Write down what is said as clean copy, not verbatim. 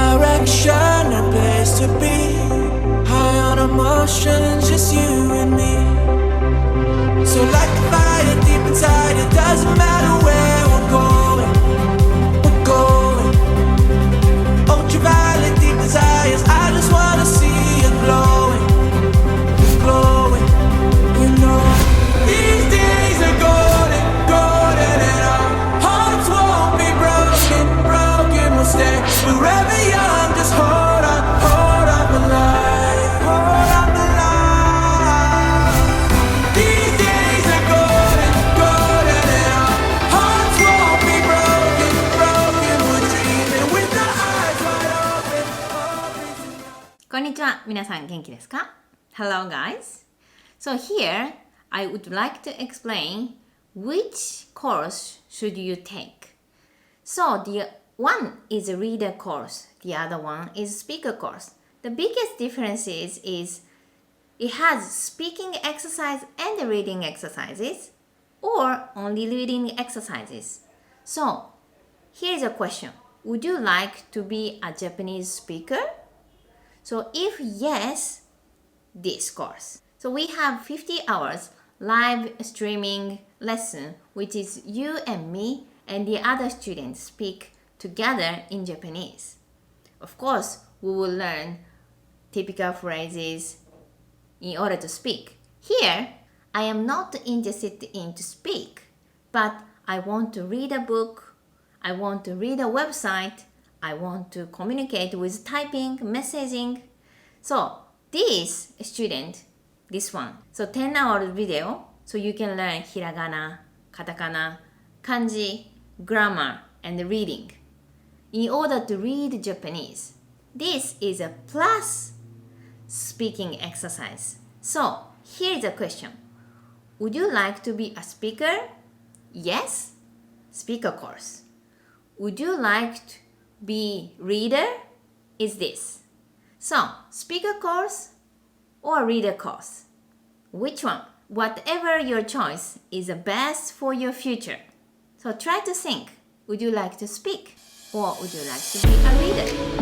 direction, a place to be. High on emotions, just you and me. So like the fire deep inside, it doesn't matter where we're going. We're going. Ultraviolet deep desires, I just wanna see you glowing. Glowing, you know. These days are golden, golden, and our hearts won't be broken, broken. We'll stay forever young. Just hold on the line, hold on the line. These days are golden, golden, and our hearts won't be broken, broken. We're dreaming with our eyes wide open, hoping to. こんにちは、皆さん元気ですか？ Hello guys. So here I would like to explain which course should you take. So the one is a reader course, the other one is speaker course. The biggest difference is it has speaking exercise and reading exercises or only reading exercises. So here's a question. Would you like to be a Japanese speaker? So if yes, this course. So we have 50 hours live streaming lesson, which is you and me and the other students speak together in Japanese. Of course, we will learn typical phrases in order to speak. Here, I am not interested in to speak, but I want to read a book, I want to read a website, I want to communicate with typing, messaging. So this student, this one, so 10-hour video, so you can learn hiragana, katakana, kanji, grammar, and reading in order to read Japanese. This is a plus speaking exercise. So here's a question. Would you like to be a speaker? Yes, speaker course. Would you like to be reader? Is this. So speaker course or reader course? Which one? Whatever your choice is the best for your future. So try to think. Would you like to speak or would you like to be a reader?